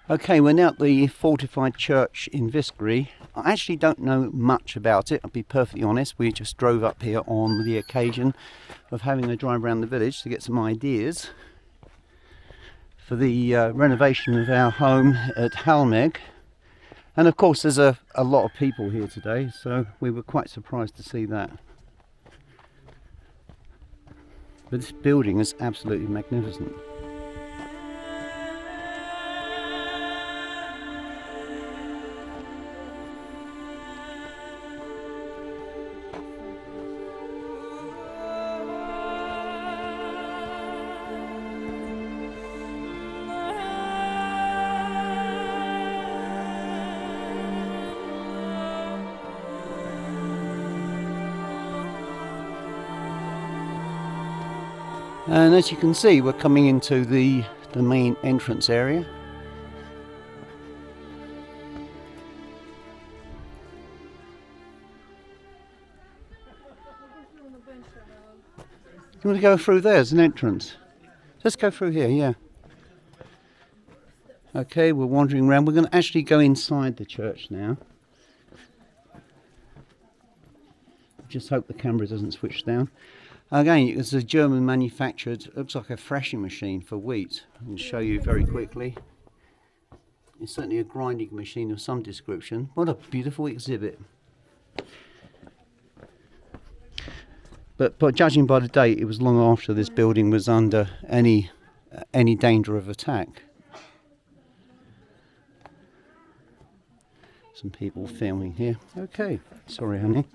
Okay, we're now at the fortified church in Viscri. I actually don't know much about it, I'll be perfectly honest. We just drove up here on the occasion of having a drive around the village to get some ideas for the renovation of our home at Halmeg. And of course there's a lot of people here today, so we were quite surprised to see that. But this building is absolutely magnificent. And as you can see, we're coming into the main entrance area. You want to go through there as an entrance? Let's go through here, yeah. Okay, we're wandering around. We're going to actually go inside the church now. Just hope the camera doesn't switch down. Again, it's a German manufactured, looks like a thrashing machine for wheat. I can show you very quickly. It's certainly a grinding machine of some description. What a beautiful exhibit. But judging by the date, it was long after this building was under any danger of attack. Some people filming here. Okay, sorry honey.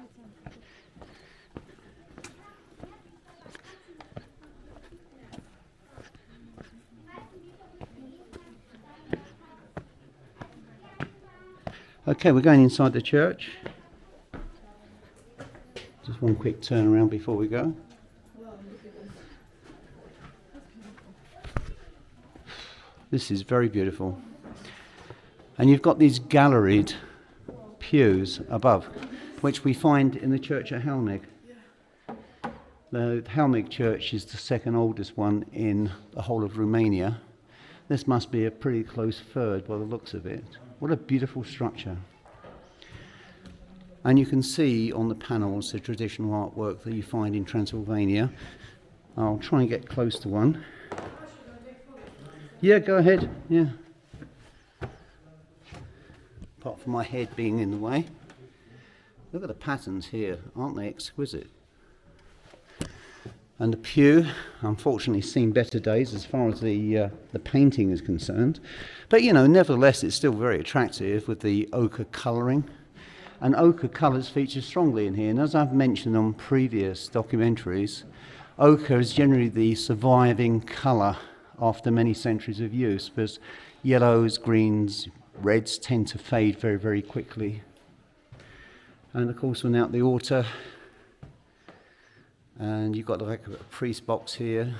Okay, we're going inside the church. Just one quick turn around before we go. This is very beautiful. And you've got these galleried pews above, which we find in the church at Halmeg. The Halmeg church is the second oldest one in the whole of Romania. This must be a pretty close third by the looks of it. What a beautiful structure. And you can see on the panels the traditional artwork that you find in Transylvania. I'll try and get close to one. Yeah, go ahead. Yeah. Apart from my head being in the way. Look at the patterns here. Aren't they exquisite? And the pew, unfortunately, seen better days as far as the painting is concerned. But, you know, nevertheless, it's still very attractive with the ochre colouring. And ochre colours feature strongly in here. And as I've mentioned on previous documentaries, ochre is generally the surviving colour after many centuries of use, because yellows, greens, reds tend to fade very, very quickly. And, of course, we're now at the altar. And you've got like a priest box here,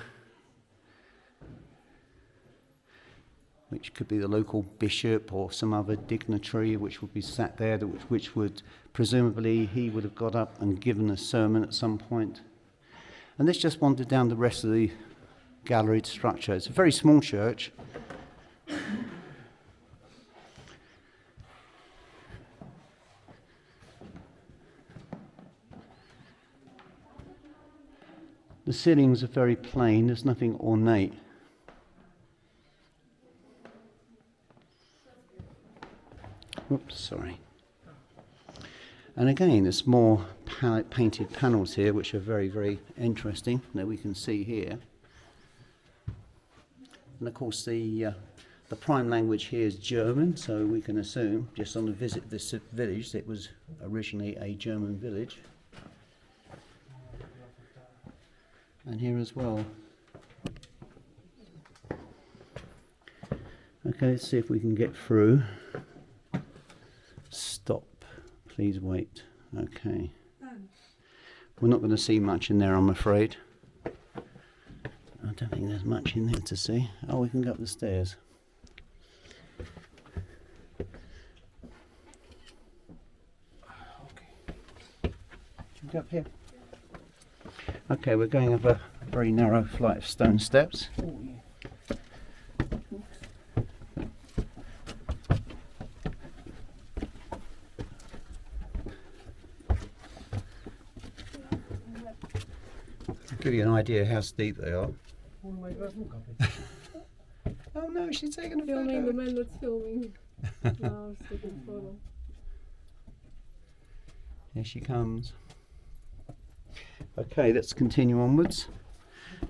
which could be the local bishop or some other dignitary which would be sat there, which would presumably he would have got up and given a sermon at some point. And let's just wander down the rest of the galleried structure. It's a very small church. The ceilings are very plain, there's nothing ornate. Oops, sorry. And again, there's more painted panels here, which are very, very interesting, that we can see here. And of course, the prime language here is German, so we can assume, just on a visit to this village, it was originally a German village. And here as well. Okay, let's see if we can get through. Stop. Please wait. Okay. We're not going to see much in there, I'm afraid. I don't think there's much in there to see. Oh, we can go up the stairs. Okay. Should we go up here? Okay, we're going up a very narrow flight of stone steps. give you an idea how steep they are. Oh no, she's taking a Filming photo. the man that's filming. Now she's taking a photo. Here she comes. Okay, let's continue onwards.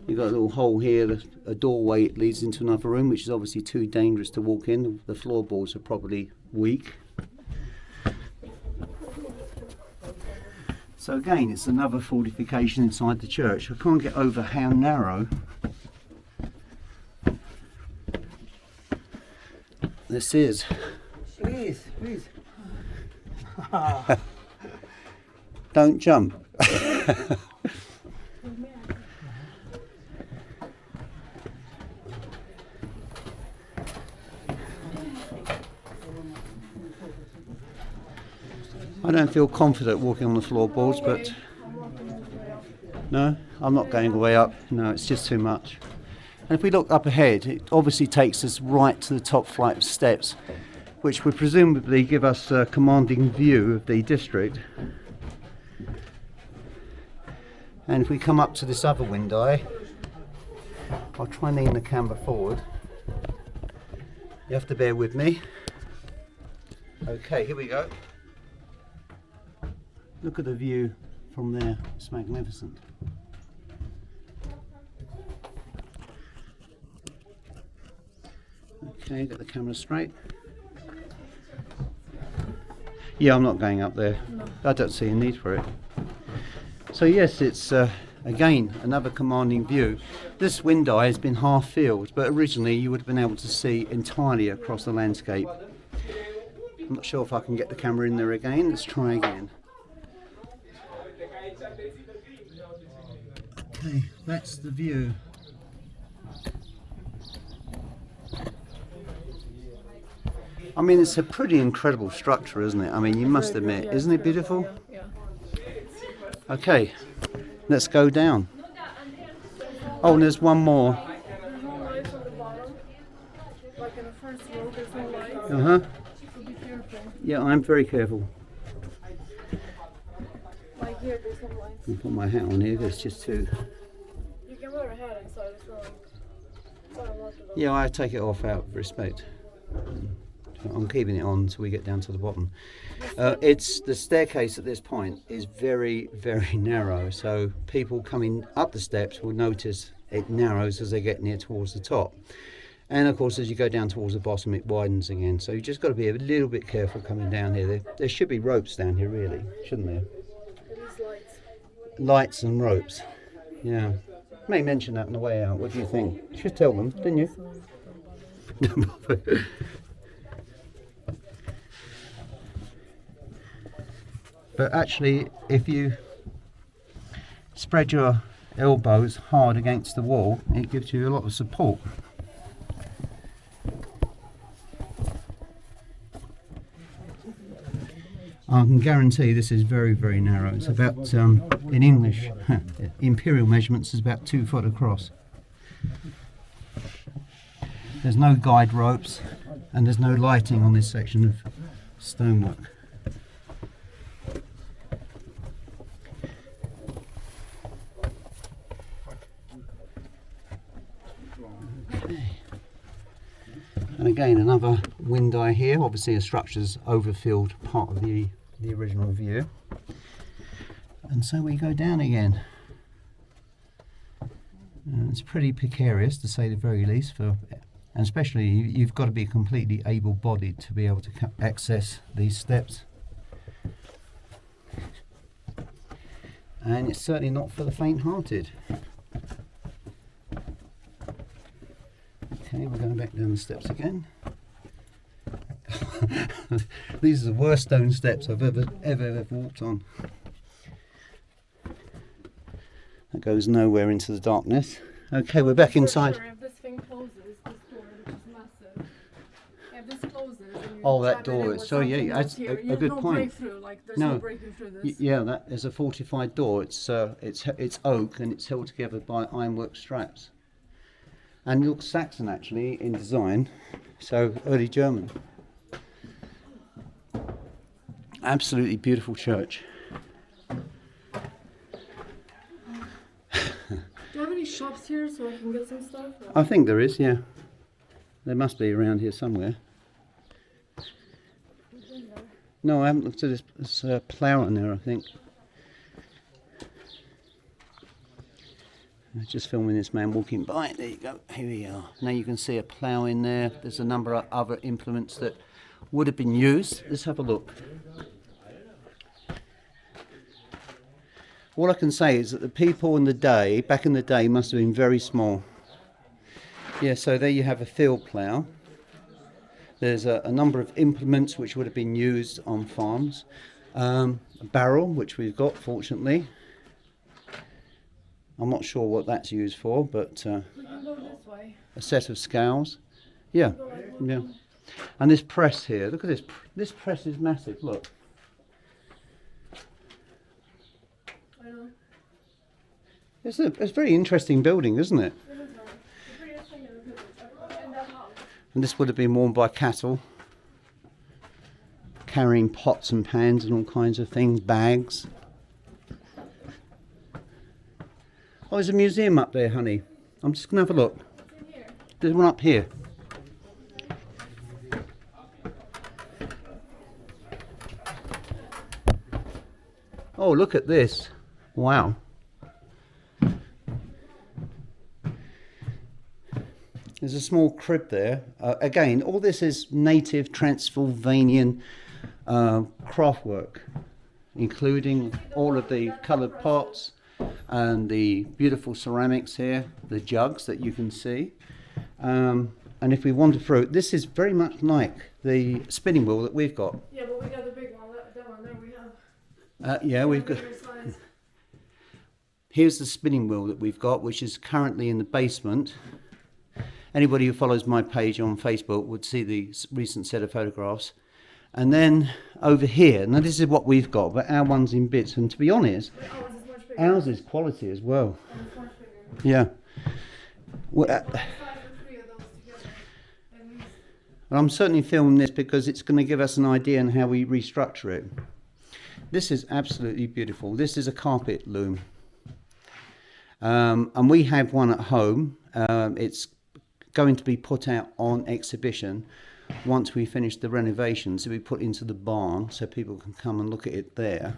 You've got a little hole here, a doorway. It leads into another room, which is obviously too dangerous to walk in. The floorboards are probably weak. So again, it's another fortification inside the church. I can't get over how narrow this is. Please, please. Don't jump. I don't feel confident walking on the floorboards, but no, I'm not going way up. No, it's just too much. And if we look up ahead, it obviously takes us right to the top flight of steps, which would presumably give us a commanding view of the district. And if we come up to this other window, I'll try and lean the camera forward. You have to bear with me. Okay, here we go. Look at the view from there, it's magnificent. Okay, get the camera straight. Yeah, I'm not going up there. No. I don't see a need for it. So yes, it's again another commanding view. This window has been half filled, but originally you would have been able to see entirely across the landscape. I'm not sure if I can get the camera in there again. Let's try again. Okay, that's the view. I mean, it's a pretty incredible structure, isn't it? I mean, you must admit, isn't it beautiful? Yeah. Okay, let's go down. Oh, and there's one more. There's no lights on the bottom. Like in the first row, there's no lights. Uh-huh. So be careful. Yeah, I'm very careful. Like here, there's some lights. I'll put my hat on here, it's just too... You can wear a hat inside, it's not like... Yeah, I take it off out of respect. I'm keeping it on until we get down to the bottom. It's the staircase at this point is very, very narrow, so people coming up the steps will notice it narrows as they get near towards the top. And of course, as you go down towards the bottom, it widens again. So you just got to be a little bit careful coming down here. There should be ropes down here, really, shouldn't there? Lights. Lights and ropes. Yeah. May mention that on the way out. What do you think? You should tell them, didn't you? But actually, if you spread your elbows hard against the wall, it gives you a lot of support. I can guarantee this is very, very narrow. It's about, in English, imperial measurements, is about 2 foot across. There's no guide ropes and there's no lighting on this section of stonework. And again, another window here. Obviously, a structure's overfilled part of the original view. And so we go down again. And it's pretty precarious, to say the very least, and especially you've got to be completely able-bodied to be able to access these steps. And it's certainly not for the faint-hearted. Okay, we're going back down the steps again. These are the worst stone steps I've ever walked on. That goes nowhere into the darkness. Okay, we're back inside. Sure, if this thing closes, this door, which is massive. If this closes, and Oh, that door. So yeah, that's a good point. Breakthrough, like there's no breaking through this. Yeah, that is a fortified door. It's oak and it's held together by ironwork straps. And it looks Saxon actually in design, so early German. Absolutely beautiful church. can get some stuff? I think there is, yeah. There must be around here somewhere. No, I haven't looked at this. There's a plough in there, I think. I'm just filming this man walking by. There you go. Here we are. Now you can see a plough in there. There's a number of other implements that would have been used. Let's have a look. All I can say is that the people in the day, back in the day, must have been very small. Yeah, so there you have a field plough. There's a number of implements which would have been used on farms. A barrel, which we've got, fortunately. I'm not sure what that's used for, but We can go this way. a set of scales. Yeah, yeah. And this press here, look at this. This press is massive, look. I know. It's a very interesting building, isn't it? It is nice. The prettiest thing in the village. In that house. And this would have been worn by cattle, carrying pots and pans and all kinds of things, bags. Oh, there's a museum up there, honey. I'm just going to have a look. What's in here? There's one up here. Oh, look at this. Wow. There's a small crib there. Again, all this is native Transylvanian craftwork, including all of the coloured pots and the beautiful ceramics here, the jugs that you can see. And if we wander through, this is very much like the spinning wheel that we've got. Yeah, but we got the big one. That one there we have. Yeah, we've got. Bigger size. Here's the spinning wheel that we've got, which is currently in the basement. Anybody who follows my page on Facebook would see the recent set of photographs. And then over here, now this is what we've got, but our one's in bits. And to be honest, But ours is much bigger. ours is quality as well. And it's much bigger. Yeah. Well, Five or three of those together. At least. well, I'm certainly filming this because it's going to give us an idea on how we restructure it. This is absolutely beautiful. This is a carpet loom. And we have one at home. It's going to be put out on exhibition once we finish the renovations. So we put into the barn so people can come and look at it there.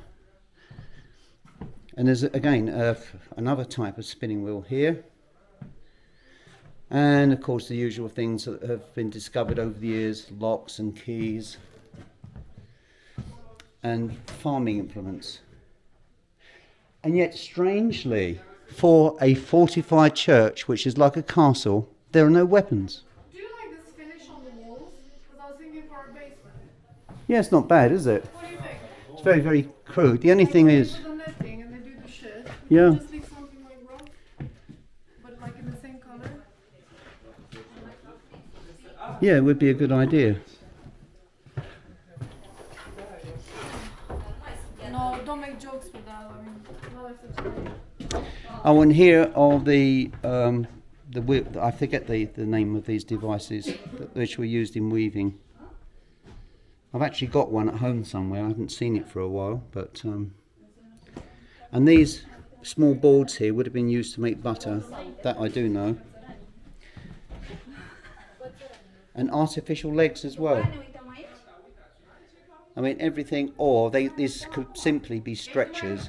And there's again another type of spinning wheel here, and of course the usual things that have been discovered over the years: locks and keys and farming implements. And yet, strangely, for a fortified church, which is like a castle, there are no weapons. Do you like this finish on the walls? Because I was thinking for our basement. Yeah, it's not bad, is it? What do you think? It's very, very crude. The only thing Like, is, they do the netting and they do the shit. Yeah. Just leave something like rough, but like in the same color. yeah, it would be a good idea. No, don't make jokes with that. I mean, not if it's Oh, and here are the I forget the name of these devices which were used in weaving. I've actually got one at home somewhere. I haven't seen it for a while, but and these small boards here would have been used to make butter. That I do know. And artificial legs as well. I mean everything, or these could simply be stretchers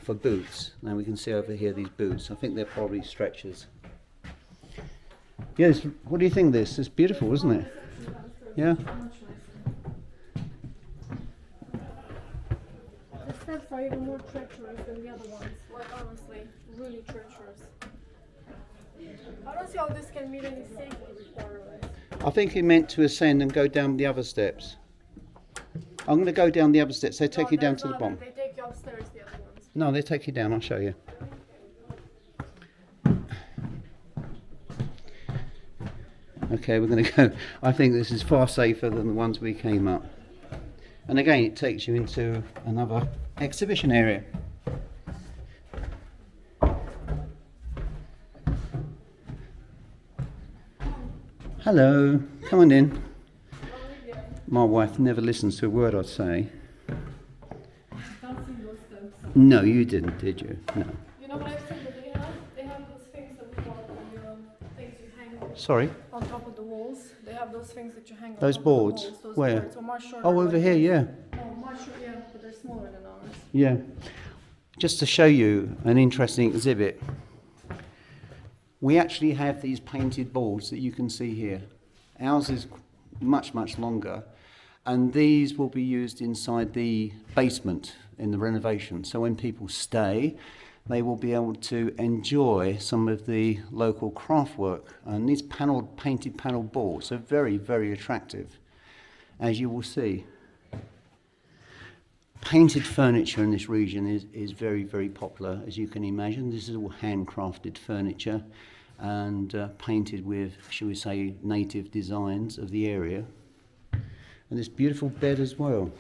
for boots. Now we can see over here these boots. I think they're probably stretchers. Yes, what do you think of this? It's beautiful, isn't it? Yeah? The steps are even more treacherous than the other ones. Like honestly, really treacherous. I don't see how this can meet any safety requirements. I think he meant to ascend and go down the other steps. I'm going to go down the other steps. They take you down to the bottom. They take you upstairs, the other ones. No, they take you down. I'll show you. Okay, we're going to go. I think this is far safer than the ones we came up. And again, it takes you into another exhibition area. Hello, come on in. My wife never listens to a word I say. No, you didn't, did you? No. You know what I've seen that they have? They have those things that we bought from Sorry? On top of the walls, they have those things that you hang on Those top boards? of the walls, those Where? boards. So much shorter, Oh, over like here, this. yeah. Oh, much shorter, yeah, but they're smaller than ours. Yeah. Just to show you an interesting exhibit, we actually have these painted boards that you can see here. Ours is much, much longer, and these will be used inside the basement in the renovation. So when people stay, they will be able to enjoy some of the local craft work. And these painted panel boards are very, very attractive, as you will see. Painted furniture in this region is very, very popular, as you can imagine. This is all handcrafted furniture and painted with, shall we say, native designs of the area. And this beautiful bed as well.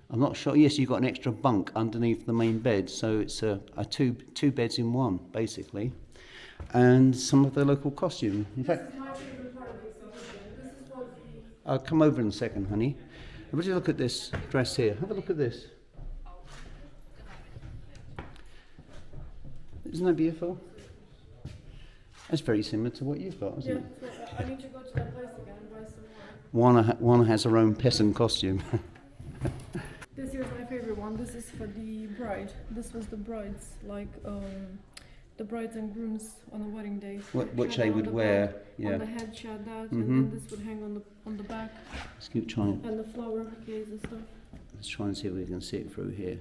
I'm not sure. Yes, you've got an extra bunk underneath the main bed, so it's a two beds in one, basically. And some of the local costume. In fact, I'll come over in a second, honey. Would you look at this dress here? Have a look at this. Isn't that beautiful? That's very similar to what you've got, isn't it? Yeah, so I need to go to that place again and buy some more. One has her own peasant costume. This here's my favorite one. This is for the bride. This was the brides, like the brides and grooms on a wedding day. Which She had they that on would the wear, back, yeah. On the head, she had that, and then this would hang on the back, Let's keep trying. and the flower bouquets and stuff. Let's try and see if we can see it through here.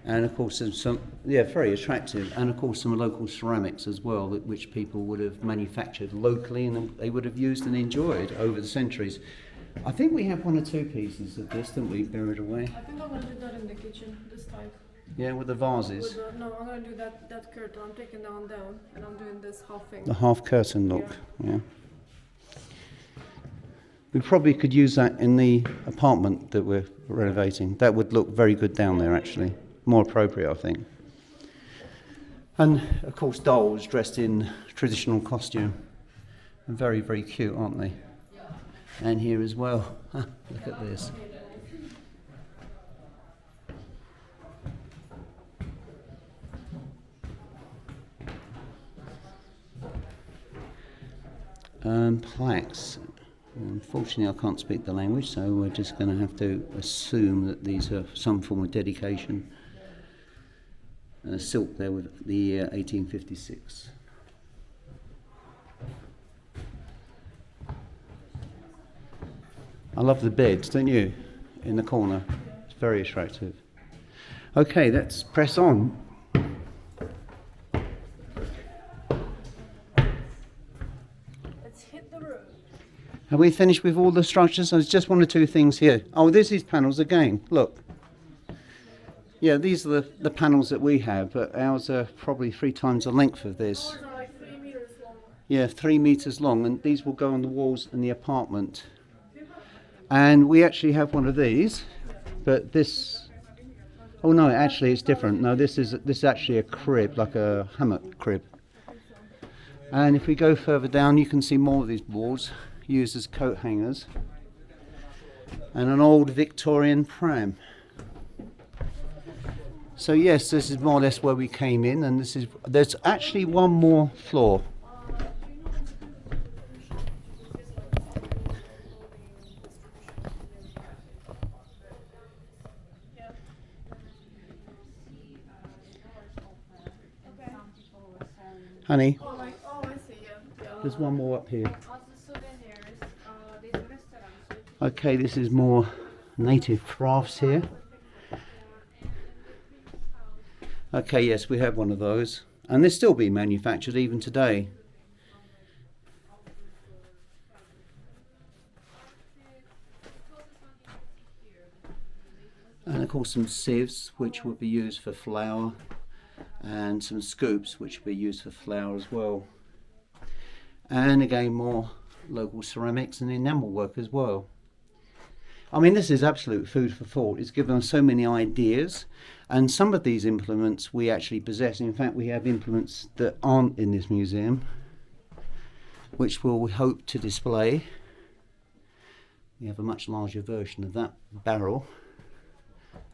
And of course, there's some, yeah, very attractive. And of course, some local ceramics as well, which people would have manufactured locally and they would have used and enjoyed over the centuries. I think we have one or two pieces of this, don't we, buried away? I think I'm gonna do that in the kitchen this time. Yeah, with the vases. No, I'm gonna do that curtain. I'm taking that one down, and I'm doing this half thing. The half curtain look, yeah. We probably could use that in the apartment that we're renovating. That would look very good down there, actually. More appropriate, I think. And of course, dolls dressed in traditional costume. Very, very cute, aren't they? And here as well. Look at this. Plaques. Unfortunately, I can't speak the language, so we're just going to have to assume that these are some form of dedication. Silk there with the year 1856. I love the beds, don't you? In the corner. It's very attractive. Okay, let's press on. Let's hit the road. Have we finished with all the structures? There's just one or two things here. Oh, this is panels again. Look. Yeah, these are the panels that we have, but ours are probably 3 times the length of this. Ours are like 3 meters long. Yeah, 3 meters long, and these will go on the walls in the apartment. And we actually have one of these, but this. Oh no, actually it's different. No, this is actually a crib, like a hammock crib. And if we go further down, you can see more of these boards used as coat hangers, and an old Victorian pram. So yes, this is more or less where we came in, and there's actually one more floor. Honey, Oh, I see, yeah. there's one more up here. Okay, this is more native crafts here. Okay, yes, we have one of those. And they're still being manufactured even today. And of course some sieves, which would be used for flour, and some scoops, which would be used for flour as well. And again, more local ceramics and enamel work as well. I mean, this is absolute food for thought. It's given us so many ideas, and some of these implements we actually possess. In fact, we have implements that aren't in this museum, which we'll hope to display. We have a much larger version of that barrel.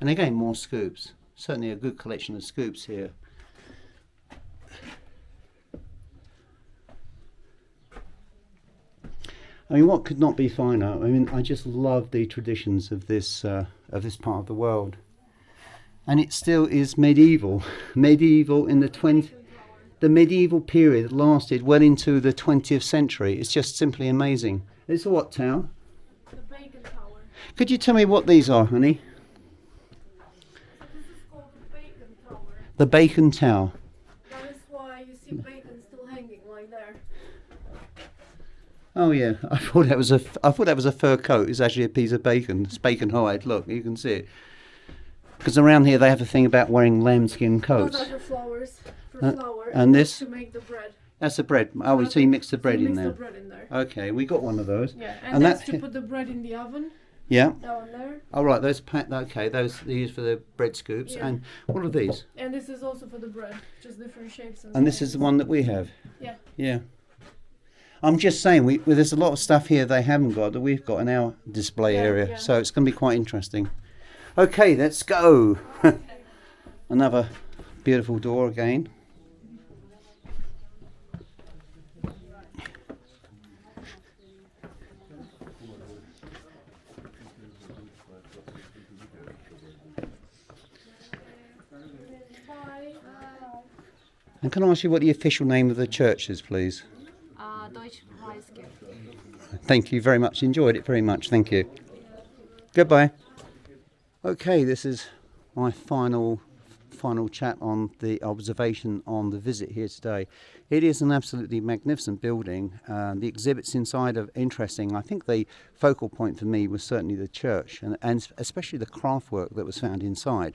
And again, more scoops. Certainly a good collection of scoops here. I mean, what could not be finer? I mean, I just love the traditions of this part of the world, and it still is medieval. Medieval in the medieval period lasted well into the 20th century. It's just simply amazing. It's a what tower? The Bacon Tower. Could you tell me what these are, honey? This is called the Bacon Tower. The Bacon Tower. That is why you see bacon still hanging like there. Oh yeah, I thought that was a fur coat. It's actually a piece of bacon. It's bacon hide. Look, you can see it. Because around here they have a thing about wearing lambskin coats. Those are for flowers. For flour. And this? To make the bread. That's the bread. Oh, so you mix the bread in mix there. the bread in there. Okay, we got one of those. Yeah, and that's that, to put the bread in the oven. Yeah. That one there. All right, those okay. Those are used for the bread scoops. Yeah. And what are these? And this is also for the bread, just different shapes. And this is the one that we have. Yeah. Yeah. I'm just saying, there's a lot of stuff here they haven't got that we've got in our display area, yeah. so it's going to be quite interesting. Okay, let's go. Another beautiful door again. And can I ask you what the official name of the church is, please? Deutsch Weisskirch. Thank you very much. Enjoyed it very much. Thank you. Goodbye. Okay, this is my final chat on the observation on the visit here today. It is an absolutely magnificent building. The exhibits inside are interesting. I think the focal point for me was certainly the church and especially the craftwork that was found inside.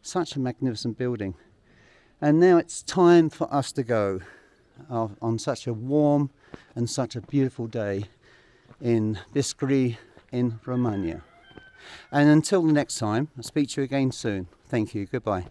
Such a magnificent building. And now it's time for us to go on such a warm and such a beautiful day in Viscri in Romania. And until the next time, I'll speak to you again soon. Thank you. Goodbye.